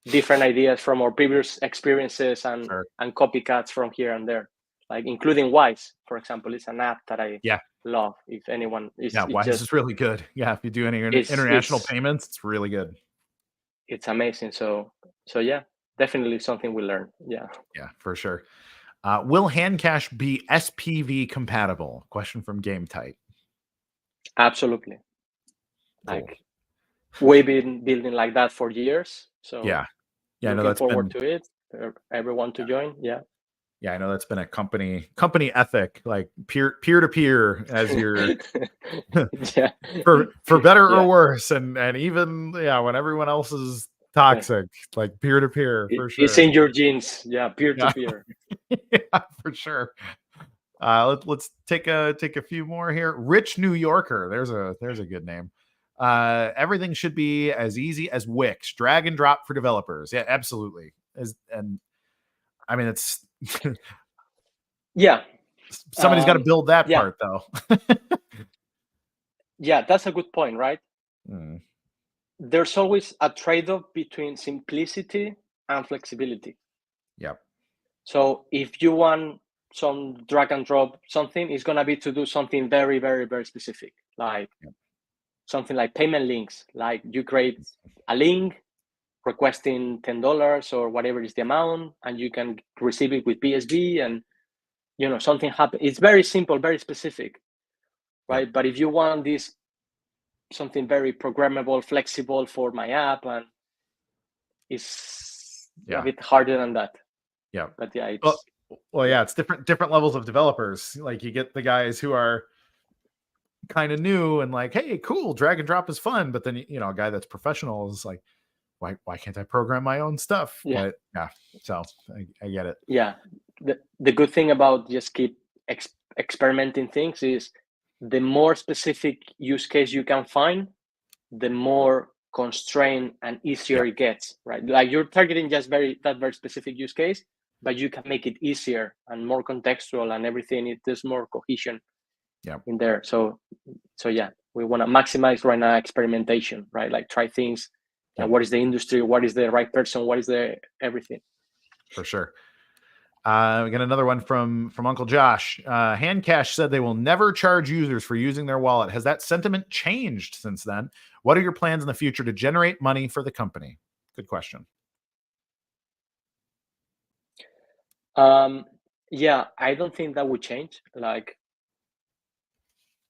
different ideas from our previous experiences and copycats from here and there, like including Wise, for example. It's an app that I love. If anyone is, Wise is really good. Yeah, if you do any international payments, it's really good. It's amazing. So yeah, definitely something we learn. Yeah, for sure. Will HandCash be SPV compatible? Question from Game Tight. Absolutely. Cool. Like we've been building like that for years. So looking forward to it. For everyone to join. Yeah, I know that's been a company ethic, like peer to peer, as your for better or worse, and even when everyone else is toxic, like peer to peer for sure. It's in your genes. Yeah, peer to peer. Yeah, for sure. Let's take a few more here. Rich New Yorker. There's a good name. Everything should be as easy as Wix, drag and drop for developers. Yeah, absolutely. And I mean, it's yeah. Somebody's got to build that part, though. Yeah, that's a good point, right? Mm. There's always a trade-off between simplicity and flexibility. Yep. So if you want some drag and drop something, it's going to be to do something very, very, very specific, like something like payment links. Like you create a link requesting $10 or whatever is the amount, and you can receive it with BSV, and something happens. It's very simple, very specific, right? But if you want this something very programmable, flexible for my app, and it's a bit harder than that. Yeah. But yeah, it's it's different levels of developers. Like you get the guys who are kind of new and like, hey, cool, drag and drop is fun. But then a guy that's professional is like, why can't I program my own stuff? Yeah. But yeah, so I get it. Yeah. The good thing about just keep experimenting things is the more specific use case you can find, the more constrained and easier it gets, right? Like you're targeting just very specific use case, but you can make it easier and more contextual and everything. There's more cohesion in there. So yeah, we want to maximize right now experimentation, right? Like try things. And what is the industry? What is the right person? What is the everything? For sure. We got another one from Uncle Josh. HandCash said they will never charge users for using their wallet. Has that sentiment changed since then? What are your plans in the future to generate money for the company? Good question. Yeah, I don't think that would change. Like,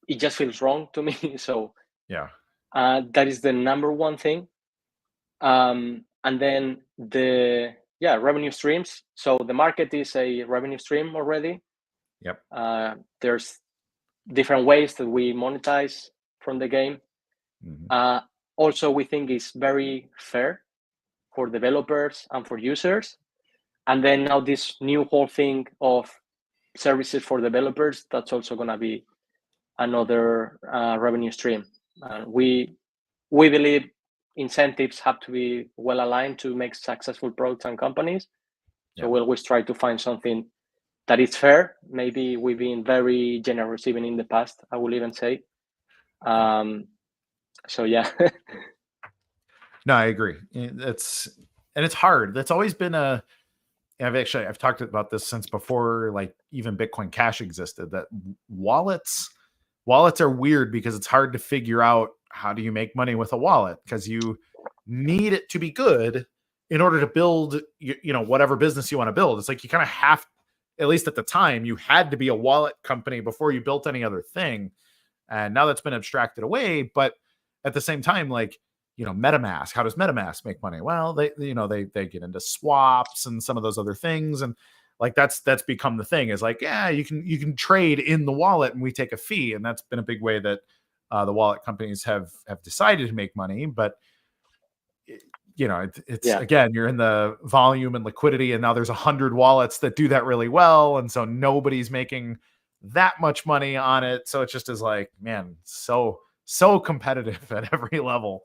it just feels wrong to me. So yeah, that is the number one thing. And then revenue streams. So the market is a revenue stream already. Yep. There's different ways that we monetize from the game. Mm-hmm. Also, we think it's very fair for developers and for users. And then now this new whole thing of services for developers, that's also going to be another revenue stream. We believe incentives have to be well aligned to make successful products and companies. So we'll always try to find something that is fair. Maybe we've been very generous even in the past, I will even say. So yeah. No, I agree. It's hard. That's always been I've talked about this since before, like even Bitcoin Cash existed, that wallets are weird because it's hard to figure out how do you make money with a wallet, because you need it to be good in order to build, whatever business you want to build. It's like you kind of have, at least at the time, you had to be a wallet company before you built any other thing. And now that's been abstracted away. But at the same time, like, Metamask, how does Metamask make money? Well, they get into swaps and some of those other things. And like, that's become the thing, is like, yeah, you can trade in the wallet and we take a fee. And that's been a big way that the wallet companies have decided to make money. But it's again, you're in the volume and liquidity, and now there's 100 wallets that do that really well. And so nobody's making that much money on it. So it just is like, man, so competitive at every level.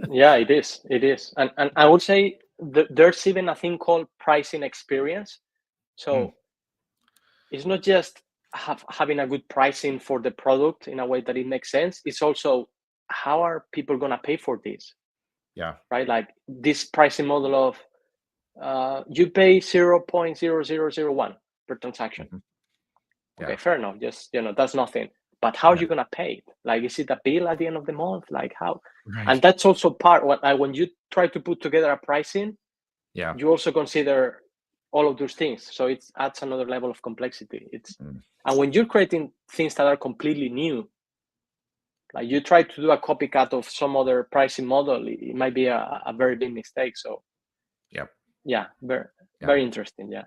Yeah, it is. And I would say there's even a thing called pricing experience. So it's not just having a good pricing for the product in a way that it makes sense. It's also, how are people going to pay for this? Yeah. Right. Like this pricing model of you pay 0.0001 per transaction. Mm-hmm. Okay, fair enough. Just, that's nothing. But how are you going to pay it? Like, is it a bill at the end of the month? Like how? Right. And that's also part when you try to put together a pricing, you also consider all of those things. So it adds another level of complexity. And when you're creating things that are completely new, like you try to do a copycat of some other pricing model, it might be a very big mistake. So very interesting. Yeah.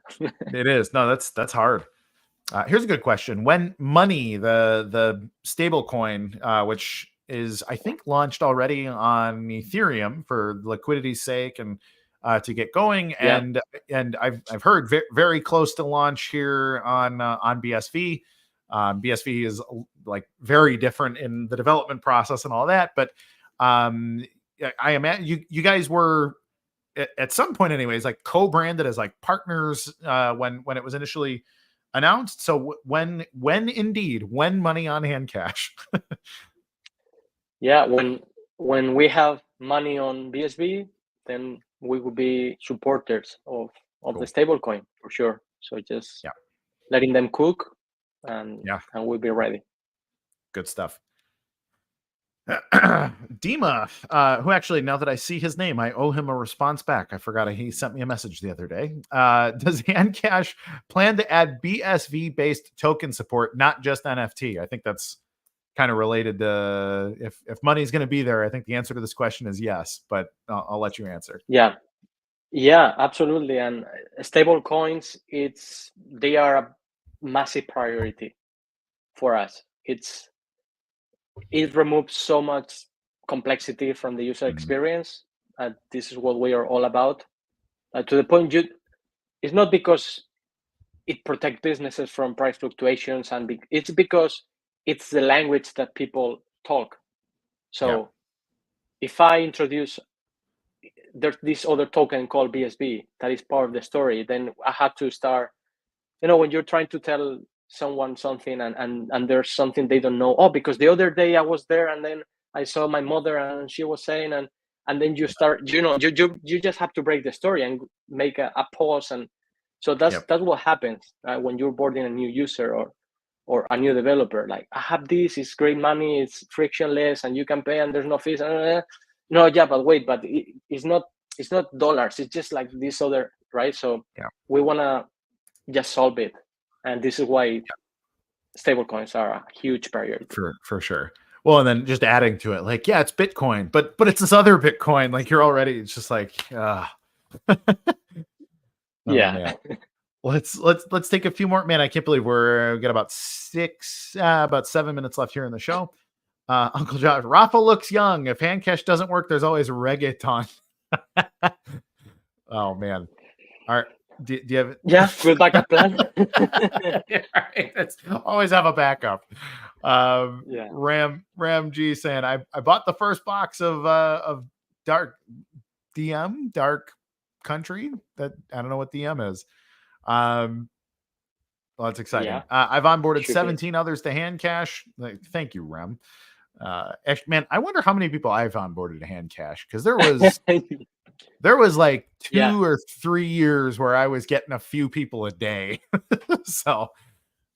It is. No, that's hard. Here's a good question. When Money, the stable coin, which is, I think, launched already on Ethereum for liquidity's sake and to get going, and I've heard very close to launch here on BSV. BSV is like very different in the development process and all that. But I imagine you guys were at some point anyways, like co-branded as like partners when it was initially announced. So when money on HandCash? Yeah, when we have money on BSV, then we will be supporters of Cool. the stablecoin for sure. So just letting them cook, and we'll be ready. Good stuff. Dima, who actually, now that I see his name, I owe him a response back. I forgot he sent me a message the other day. Does HandCash plan to add BSV-based token support, not just NFT? I think that's kind of related to if money's going to be there. I think the answer to this question is yes, but I'll let you answer. Yeah, absolutely. And stable coins, they are a massive priority for us. It removes so much complexity from the user experience. This is what we are all about. To the point, it's not because it protects businesses from price fluctuations, and it's because it's the language that people talk. So if I introduce, there's this other token called BSV that is part of the story, then I have to start, when you're trying to tell someone something and there's something they don't know, because the other day I was there and then I saw my mother and she was saying, and then you start, you just have to break the story and make a pause. And so that's what happens when you're boarding a new user or a new developer. Like, I have this, it's great money, it's frictionless, and you can pay and there's no fees. But wait, but it's not dollars, it's just like this other, right? So we want to just solve it, and this is why stablecoins are a huge priority for sure. Well, and then just adding to it, like, it's Bitcoin, but it's this other Bitcoin. Like, you're already, it's just like, man. Let's take a few more. Man, I can't believe we got about 7 minutes left here in the show. Uncle Josh, Rafa looks young. If HandCash doesn't work, there's always reggaeton. Oh man. All right. Do you have? Yeah, good backup plan. Right. Let's always have a backup. Ram G saying, I bought the first box of dark country. That I don't know what DM is. Well, that's exciting. Yeah. I've onboarded 17 others to HandCash. Thank you, Rem. Man, I wonder how many people I've onboarded to HandCash, because there was like 2 or 3 years where I was getting a few people a day. So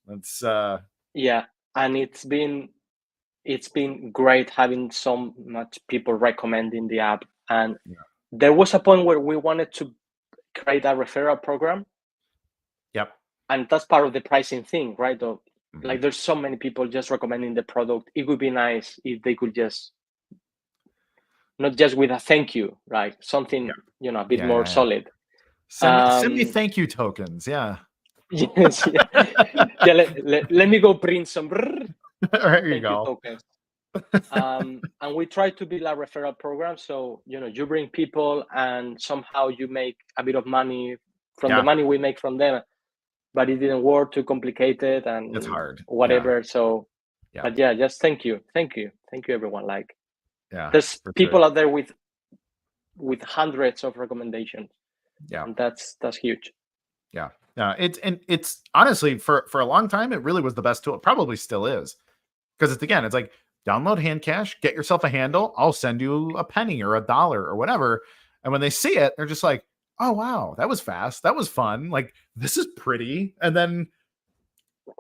that's and it's been great having so much people recommending the app. And there was a point where we wanted to create a referral program. And that's part of the pricing thing, right? Like, there's so many people just recommending the product. It would be nice if they could just, not just with a thank you, right? Something, a bit more solid. Send me thank you tokens. Yeah. Yes. Let me go print some. There you go. Tokens. And we try to build a referral program. So, you bring people and somehow you make a bit of money from the money we make from them. But it didn't work, too complicated, and it's hard. Whatever. So, but just thank you, everyone. Like, there's people out there with hundreds of recommendations. And that's huge. It's honestly for a long time it really was the best tool. It probably still is, because it's like, download HandCash, get yourself a handle. I'll send you a penny or $1 or whatever, and when they see it, they're just like, oh wow, that was fast, that was fun, like, this is pretty. And then,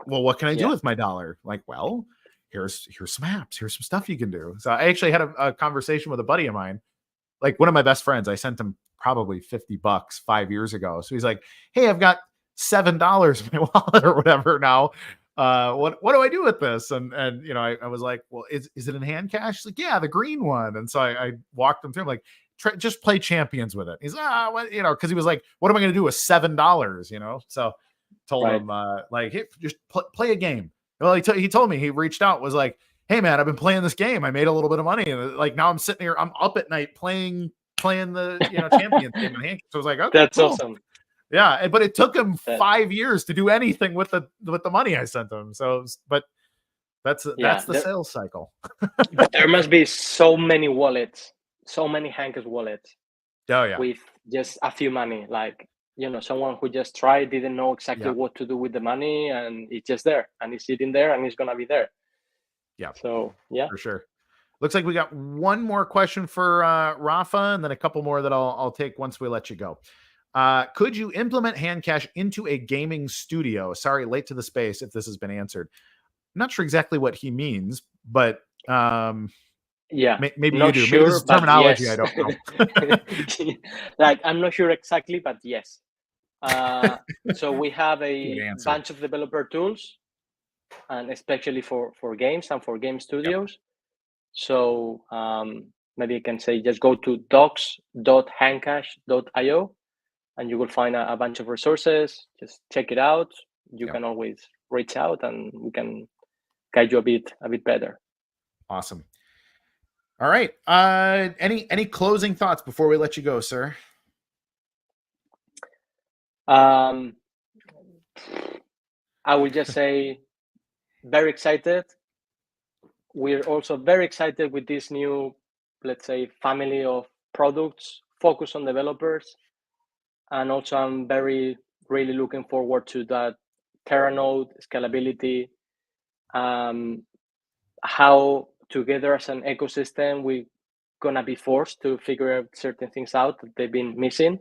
well, what can I do with my $1? Like, well, here's some apps, here's some stuff you can do. So I actually had a conversation with a buddy of mine, like one of my best friends. I sent him probably $50 5 years ago. So he's like, hey, I've got $7 in my wallet or whatever now. What do I do with this? And I was like, well, is it in HandCash? He's like, yeah, the green one. And so I walked him through. I'm like, just play champions with it. He's because he was like, what am I going to do with $7? So told him like, hey, just play a game. Well, he told me, he reached out, was like, hey man, I've been playing this game, I made a little bit of money, and like now I'm sitting here, I'm up at night playing the champions game in HandCash. So I was like, okay, that's awesome. Yeah, but it took him 5 years to do anything with the money I sent him. So, but that's the sales cycle. There must be so many wallets, so many HandCash wallets. Oh yeah, with just a few money, like, someone who just tried, didn't know exactly what to do with the money, and it's just there, and it's sitting there, and it's gonna be there. Yeah. So yeah, for sure. Looks like we got one more question for Rafa, and then a couple more that I'll take once we let you go. Could you implement HandCash into a gaming studio? Sorry, late to the space if this has been answered. I'm not sure exactly what he means, but yeah, maybe not you do. Sure, maybe this is terminology yes. I don't know. Like, I'm not sure exactly, but yes. So we have a bunch of developer tools, and especially for games and for game studios. So maybe I can say just go to docs.handcash.io, and you will find a bunch of resources. Just check it out. You can always reach out, and we can guide you a bit better. Awesome. All right. Any closing thoughts before we let you go, sir? I will just say, very excited. We're also very excited with this new, let's say, family of products focused on developers. And also I'm really looking forward to that Terranode scalability, how together as an ecosystem we're gonna be forced to figure out certain things out that they've been missing.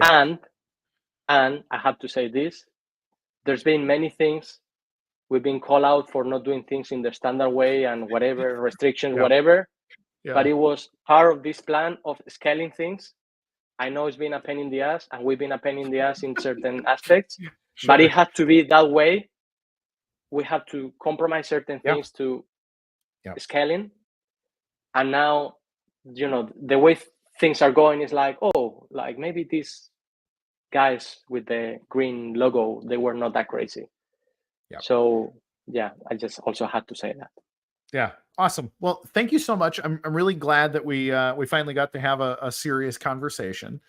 And I have to say this, there's been many things we've been called out for not doing things in the standard way and whatever restrictions, whatever. But it was part of this plan of scaling things. I know it's been a pain in the ass, and we've been a pain in the ass in certain aspects, but it had to be that way. We have to compromise certain things to scaling. And now, the way things are going is like, like maybe these guys with the green logo, they were not that crazy. So yeah, I just also had to say that. Yeah. Awesome. Well, thank you so much. I'm really glad that we finally got to have a serious conversation.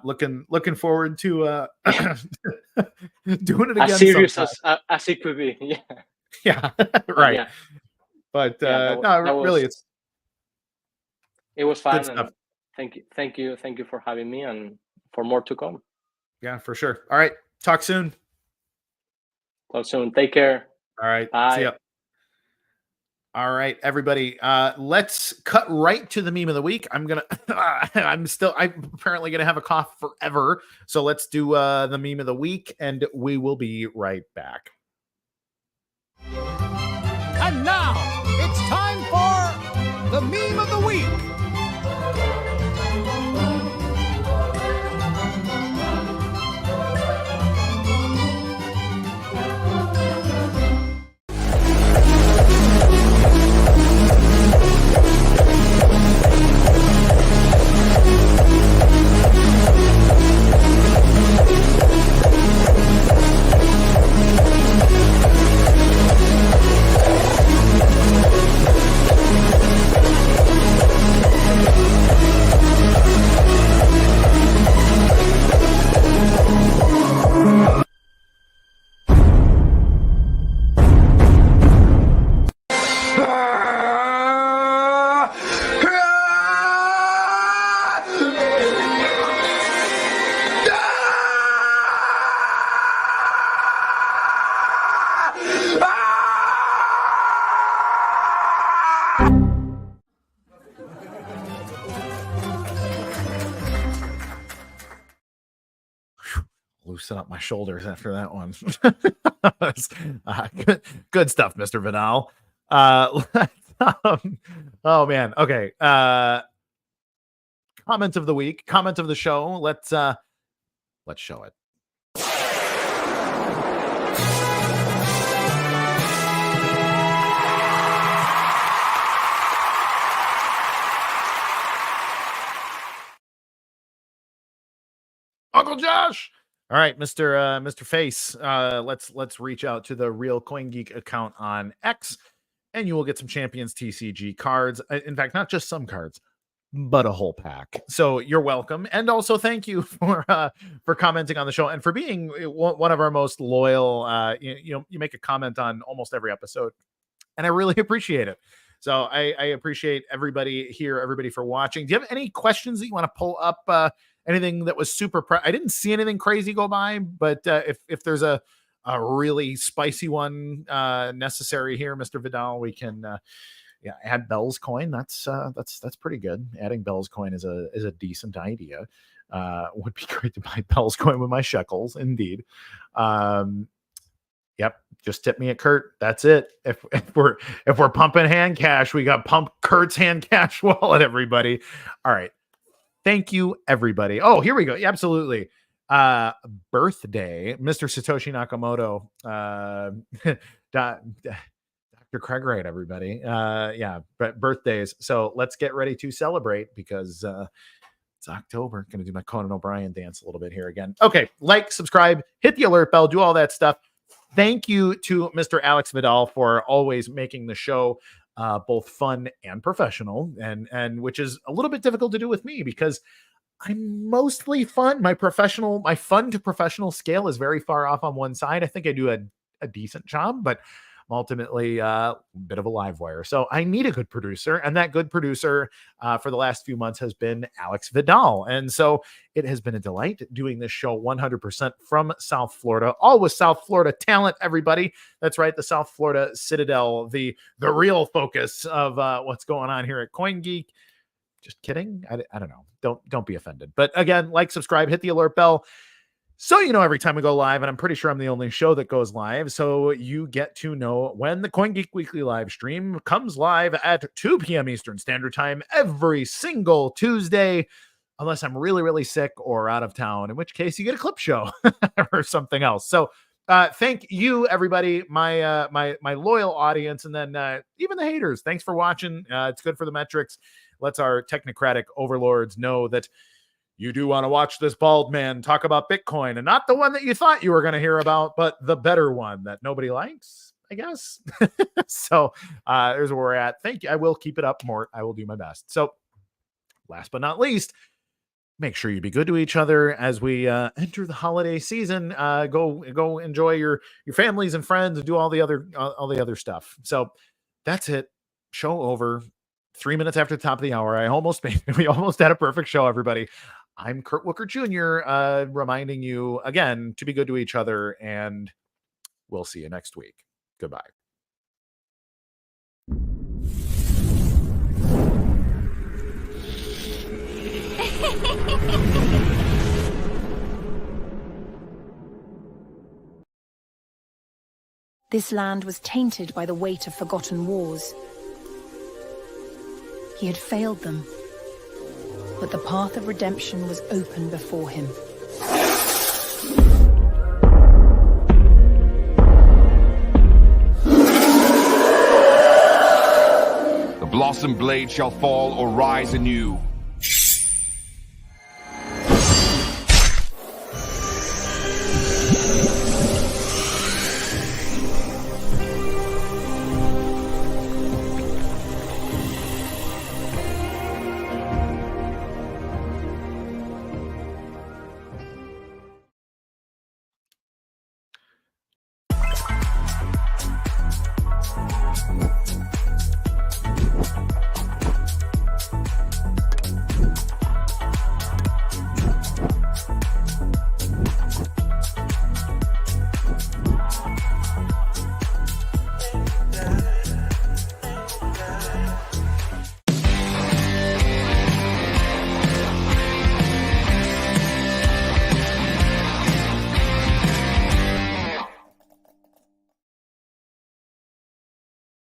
Looking forward to doing it again. As serious as it could be. Yeah. Yeah. Right. But really, it was fun. And thank you for having me, and for more to come. Yeah, for sure. All right. Talk soon. Take care. All right. Bye. See ya. All right, everybody. Let's cut right to the meme of the week. I'm apparently gonna have a cough forever. So let's do the meme of the week, and we will be right back. And now it's time for the meme of the week. Loosen up my shoulders after that one. Good stuff, Mr. Vinal. Oh man. Okay. Comment of the week, comment of the show. Let's show it. Uncle Josh. All right, Mr. Face. Let's reach out to the real CoinGeek account on X, and you will get some Champions TCG cards. In fact, not just some cards, but a whole pack. So you're welcome. And also thank you for commenting on the show and for being one of our most loyal. You make a comment on almost every episode, and I really appreciate it. So I appreciate everybody here, everybody for watching. Do you have any questions that you want to pull up? Anything that was super I didn't see anything crazy go by, but if there's a really spicy one necessary here, Mr. Vidal, we can add Bell's coin. That's pretty good. Adding Bell's coin is a decent idea. Would be great to buy Bell's coin with my shekels, indeed. Yep, just tip me at Kurt. That's it. If we're pumping HandCash, we got pump Kurt's HandCash wallet, everybody. All right. Thank you, everybody. Oh, here we go. Yeah, absolutely. Birthday, Mr. Satoshi Nakamoto. Dr. Craig Wright, everybody. Birthdays. So let's get ready to celebrate because it's October. Going to do my Conan O'Brien dance a little bit here again. Okay, like, subscribe, hit the alert bell, do all that stuff. Thank you to Mr. Alex Vidal for always making the show both fun and professional, and which is a little bit difficult to do with me because I'm mostly fun. My fun to professional scale is very far off on one side. I think I do a decent job, but I'm ultimately a bit of a live wire. So I need a good producer, and that good producer for the last few months has been Alex Vidal. And so it has been a delight doing this show 100% from South Florida, all with South Florida talent, everybody. That's right, the South Florida Citadel, the real focus of what's going on here at CoinGeek. Just kidding. I don't know. Don't be offended. But again, like, subscribe, hit the alert bell, so you know every time we go live, and I'm pretty sure I'm the only show that goes live, so you get to know when the CoinGeek Weekly live stream comes live at 2 p.m. Eastern Standard Time every single Tuesday, unless I'm really, really sick or out of town, in which case you get a clip show or something else. So thank you, everybody, my loyal audience, and then even the haters. Thanks for watching. It's good for the metrics. Lets our technocratic overlords know that you do want to watch this bald man talk about Bitcoin, and not the one that you thought you were going to hear about, but the better one that nobody likes, I guess. So there's where we're at. Thank you. I will keep it up more. I will do my best. So last but not least, make sure you be good to each other as we enter the holiday season. Go enjoy your families and friends and do all the other stuff. So that's it. Show over. 3 minutes after the top of the hour. We almost had a perfect show, everybody. I'm Kurt Wuckert Jr. Reminding you again to be good to each other, and we'll see you next week. Goodbye. This land was tainted by the weight of forgotten wars. He had failed them, but the path of redemption was open before him. The blossom blade shall fall or rise anew.